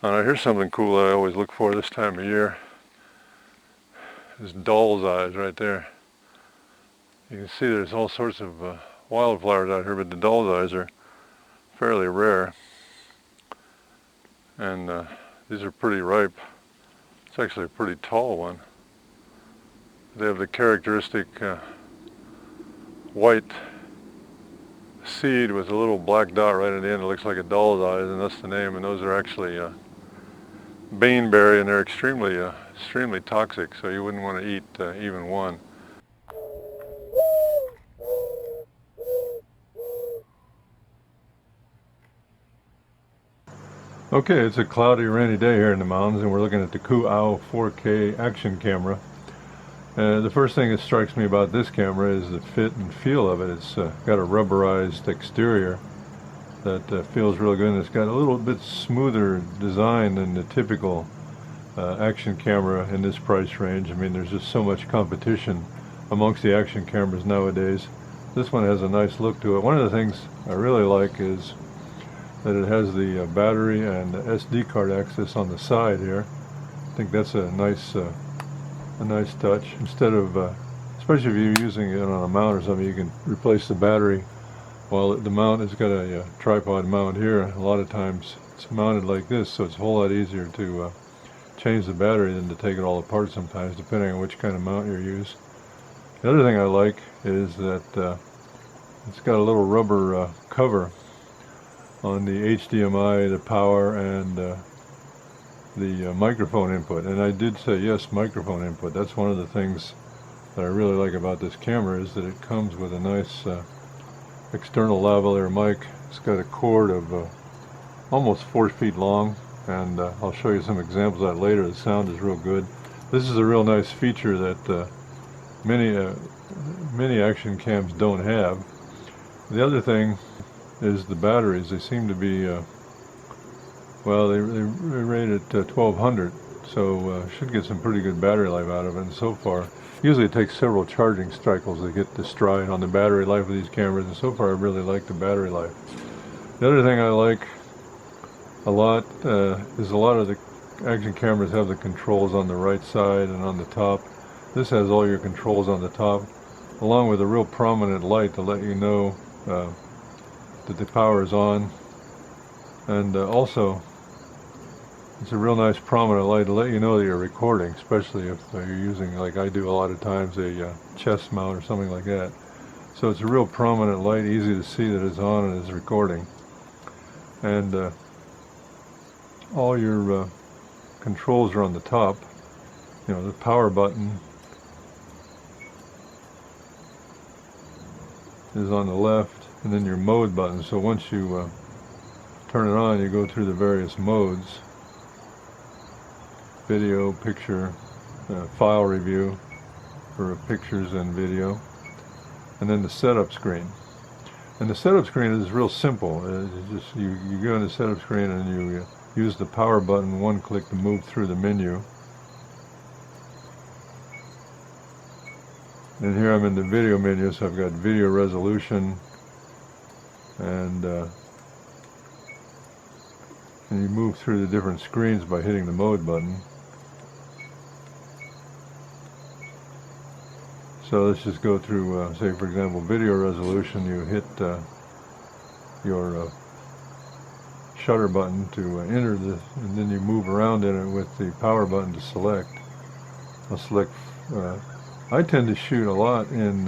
Here's something cool I always look for this time of year. Is doll's eyes right there. You can see there's all sorts of wildflowers out here, but the doll's eyes are fairly rare. And these are pretty ripe. It's actually a pretty tall one. They have the characteristic white seed with a little black dot right at the end. It looks like a doll's eyes, and that's the name. And those are actually baneberry, and they're extremely toxic, so you wouldn't want to eat even one. Okay, it's a cloudy, rainy day here in the mountains, and we're looking at the COOAU 4K action camera. The first thing that strikes me about this camera is the fit and feel of it. It's got a rubberized exterior that feels real good, and it's got a little bit smoother design than the typical action camera in this price range. I mean, there's just so much competition amongst the action cameras nowadays. This one has a nice look to it. One of the things I really like is that it has the battery and the SD card access on the side here. I think that's a nice touch. Instead of, especially if you're using it on a mount or something, you can replace the battery. While the mount has got a tripod mount here, a lot of times it's mounted like this, so it's a whole lot easier to change the battery than to take it all apart sometimes, depending on which kind of mount you use. The other thing I like is that it's got a little rubber cover on the HDMI, the power, and the microphone input. And I did say yes, microphone input. That's one of the things that I really like about this camera, is that it comes with a nice external lavalier mic. It's got a cord of almost 4 feet long, and I'll show you some examples of that later. The sound is real good. This is a real nice feature that many action cams don't have. The other thing is the batteries. They seem to be well, they rate at 1200, so should get some pretty good battery life out of it. And so far, usually it takes several charging cycles to get the stride on the battery life of these cameras, and so far I really like the battery life. The other thing I like a lot is a lot of the action cameras have the controls on the right side and on the top. This has all your controls on the top, along with a real prominent light to let you know that the power is on, and also it's a real nice prominent light to let you know that you're recording, especially if you're using, like I do a lot of times, a chest mount or something like that. So it's a real prominent light, easy to see that it's on and it's recording. And all your controls are on the top. You know, the power button is on the left, and then your mode button. So once you turn it on, you go through the various modes: video, picture, file review for pictures and video, and then the setup screen. And the setup screen is real simple. You go in the setup screen and you use the power button, one click, to move through the menu. And here I'm in the video menu, so I've got video resolution, and you move through the different screens by hitting the mode button. So let's just go through, say for example, video resolution. You hit your shutter button to enter this, and then you move around in it with the power button to select. I'll select, I tend to shoot a lot in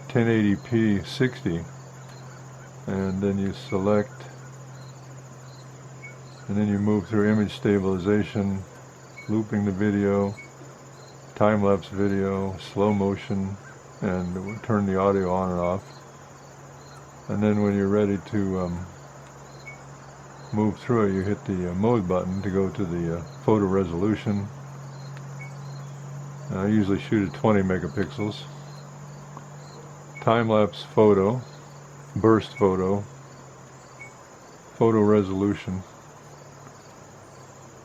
1080p 60, and then you select, and then you move through image stabilization, looping the video, time-lapse video, slow motion, and turn the audio on and off. And then when you're ready to move through it, you hit the mode button to go to the photo resolution. I usually shoot at 20 megapixels. Time-lapse photo, burst photo, photo resolution,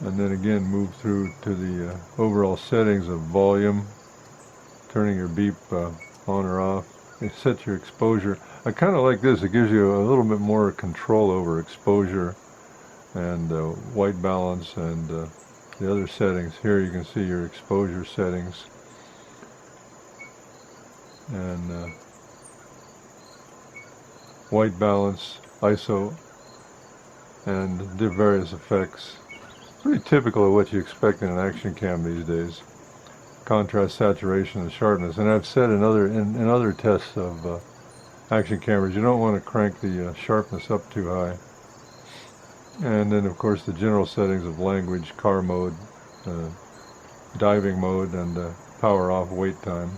and then again move through to the overall settings of volume, turning your beep on or off. It sets your exposure. I kind of like this. It gives you a little bit more control over exposure and white balance, and the other settings. Here you can see your exposure settings, and white balance, ISO, and the various effects. Pretty typical of what you expect in an action cam these days. Contrast, saturation, and sharpness. And I've said in other tests of action cameras, you don't want to crank the sharpness up too high. And then of course the general settings of language, car mode, diving mode, and power off, wait time.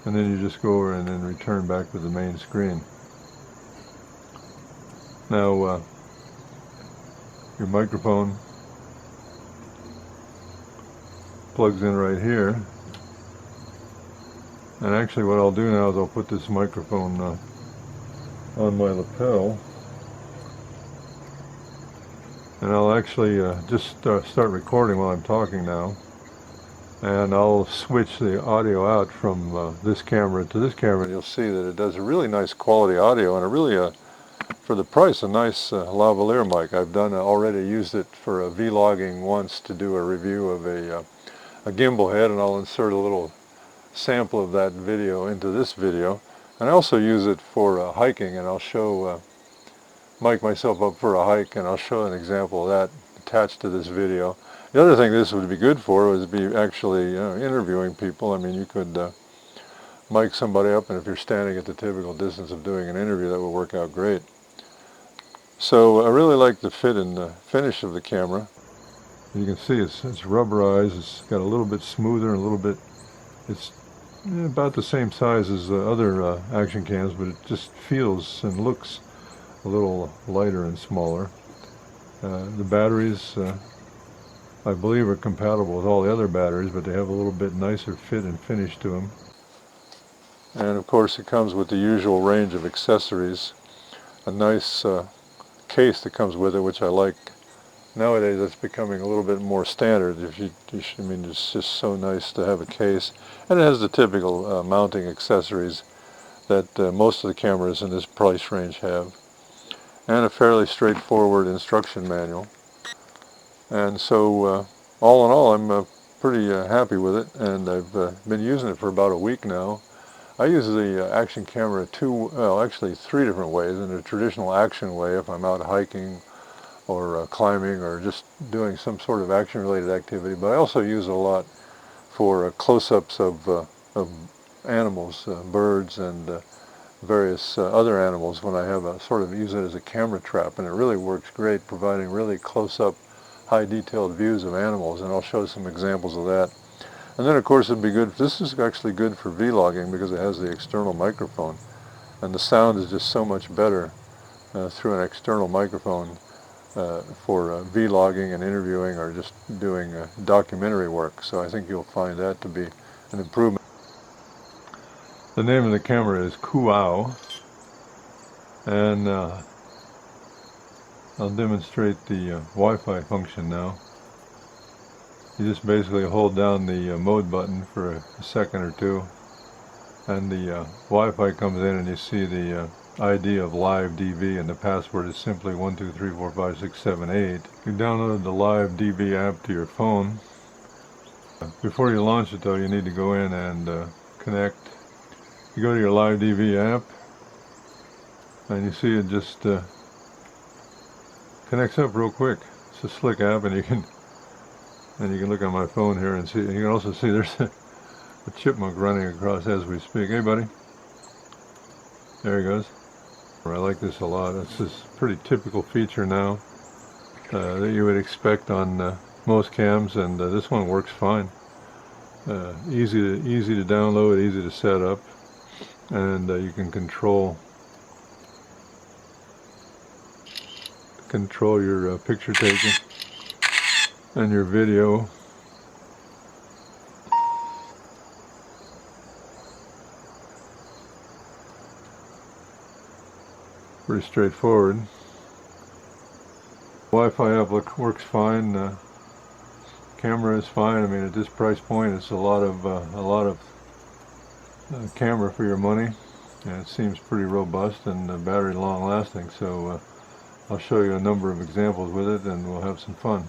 And then you just go over and then return back to the main screen. Now your microphone plugs in right here, and actually what I'll do now is I'll put this microphone on my lapel, and I'll actually just start recording while I'm talking now, and I'll switch the audio out from this camera to this camera, and you'll see that it does a really nice quality audio, and a really for the price, a nice lavalier mic. I've already used it for vlogging once to do a review of a gimbal head, and I'll insert a little sample of that video into this video. And I also use it for hiking, and I'll show, mic myself up for a hike, and I'll show an example of that attached to this video. The other thing this would be good for would be actually interviewing people. I mean, you could mic somebody up, and if you're standing at the typical distance of doing an interview, that would work out great. So I really like the fit and finish of the camera. You can see it's rubberized. It's got a little bit smoother and a little bit, it's about the same size as other action cams, but it just feels and looks a little lighter and smaller. The batteries, I believe, are compatible with all the other batteries, but they have a little bit nicer fit and finish to them. And of course it comes with the usual range of accessories. A nice case that comes with it, which I like. Nowadays it's becoming a little bit more standard. I mean, it's just so nice to have a case. And it has the typical mounting accessories that most of the cameras in this price range have. And a fairly straightforward instruction manual. And so all in all, I'm pretty happy with it, and I've been using it for about a week now. I use the action camera actually three different ways. In a traditional action way, if I'm out hiking or climbing or just doing some sort of action-related activity, but I also use it a lot for close-ups of animals, birds, and various other animals, when I have sort of use it as a camera trap, and it really works great, providing really close-up, high-detailed views of animals, and I'll show some examples of that. And then of course it'd be good, this is actually good for vlogging because it has the external microphone, and the sound is just so much better through an external microphone for vlogging and interviewing, or just doing documentary work. So I think you'll find that to be an improvement. The name of the camera is COOAU, and I'll demonstrate the Wi-Fi function now. You just basically hold down the mode button for a second or two, and the Wi-Fi comes in, and you see the ID of Live DV, and the password is simply 123456778. You download the Live DV app to your phone. Before you launch it though, you need to go in and connect. You go to your Live DV app, and you see it just connects up real quick. It's a slick app, and you can look on my phone here and see. You can also see there's a chipmunk running across as we speak. Hey, buddy. There he goes. I like this a lot. It's this pretty typical feature now that you would expect on most cams, and this one works fine. Easy to download, easy to set up, and you can control your picture taking and your video. Pretty straightforward. Wi-Fi app works fine. Camera is fine. I mean, at this price point, it's a lot of camera for your money, and it seems pretty robust and battery long lasting. So I'll show you a number of examples with it and we'll have some fun.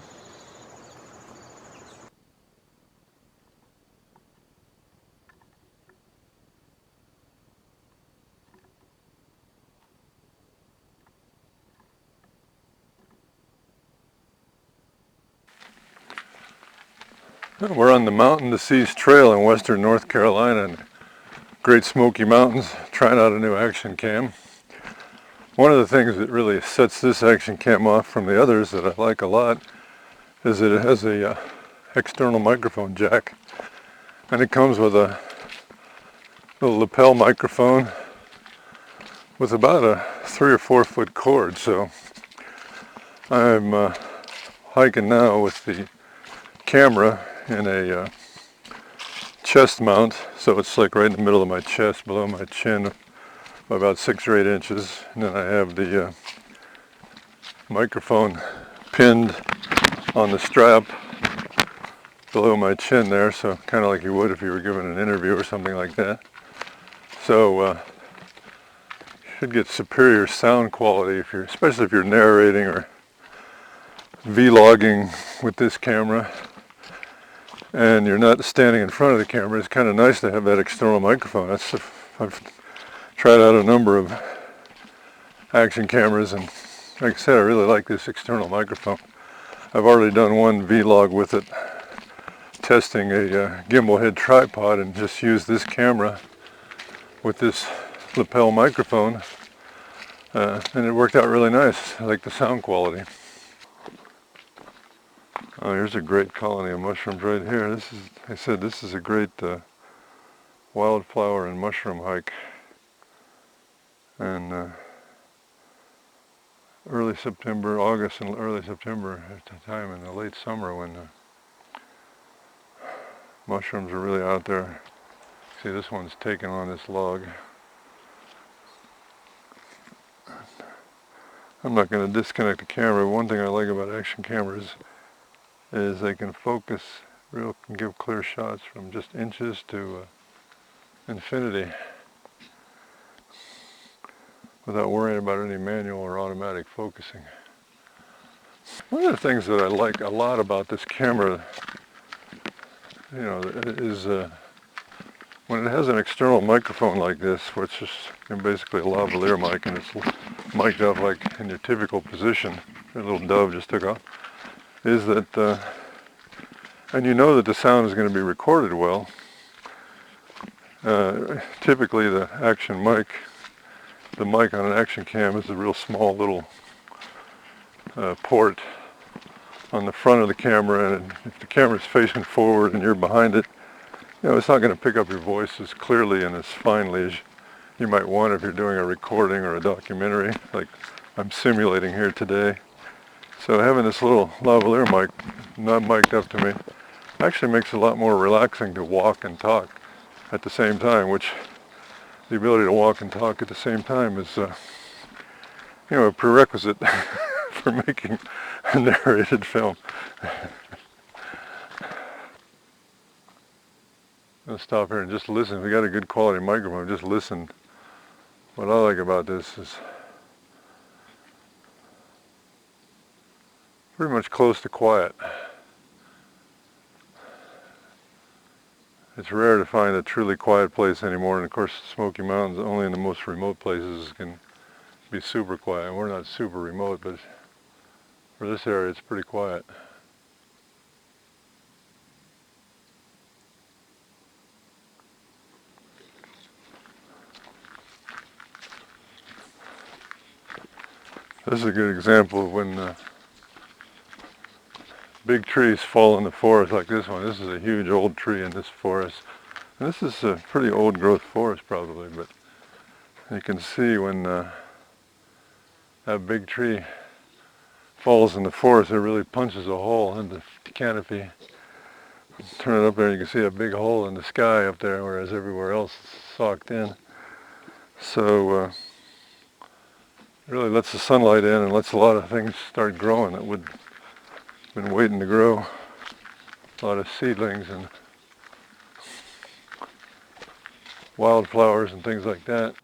We're on the Mountain to Seas Trail in western North Carolina in Great Smoky Mountains, trying out a new action cam. One of the things that really sets this action cam off from the others that I like a lot is that it has a external microphone jack, and it comes with a little lapel microphone with about a 3 or 4 foot cord. So I'm hiking now with the camera in a chest mount, so it's like right in the middle of my chest, below my chin, by about 6 or 8 inches. And then I have the microphone pinned on the strap below my chin there, so kind of like you would if you were giving an interview or something like that. So you should get superior sound quality if especially if you're narrating or vlogging with this camera and you're not standing in front of the camera. It's kind of nice to have that external microphone. I've tried out a number of action cameras, and like I said, I really like this external microphone. I've already done one vlog with it, testing a gimbal head tripod, and just used this camera with this lapel microphone, and it worked out really nice. I like the sound quality. Oh, here's a great colony of mushrooms right here. This is a great wildflower and mushroom hike. And early September, August and early September, at the time in the late summer when mushrooms are really out there. See, this one's taken on this log. I'm not going to disconnect the camera. One thing I like about action cameras is they can focus, can give clear shots from just inches to infinity without worrying about any manual or automatic focusing. One of the things that I like a lot about this camera, is when it has an external microphone like this, which is basically a lavalier mic, and it's mic'd up like in your typical position. A little dove just took off. Is that, and you know that the sound is going to be recorded well. Typically the mic on an action cam is a real small little port on the front of the camera, and if the camera's facing forward and you're behind it, it's not going to pick up your voice as clearly and as finely as you might want if you're doing a recording or a documentary like I'm simulating here today. So having this little lavalier mic not mic'd up to me actually makes it a lot more relaxing to walk and talk at the same time, which the ability to walk and talk at the same time is a prerequisite for making a narrated film. I'll stop here and just listen. If you got a good quality microphone, just listen. What I like about this is pretty much close to quiet. It's rare to find a truly quiet place anymore, and of course Smoky Mountains, only in the most remote places can be super quiet. We're not super remote, but for this area it's pretty quiet. This is a good example of when big trees fall in the forest like this one. This is a huge old tree in this forest. And this is a pretty old growth forest probably, but you can see when that big tree falls in the forest, it really punches a hole in the canopy. Turn it up there, you can see a big hole in the sky up there, whereas everywhere else is socked in. So it really lets the sunlight in and lets a lot of things start growing that would have been waiting to grow. A lot of seedlings and wildflowers and things like that.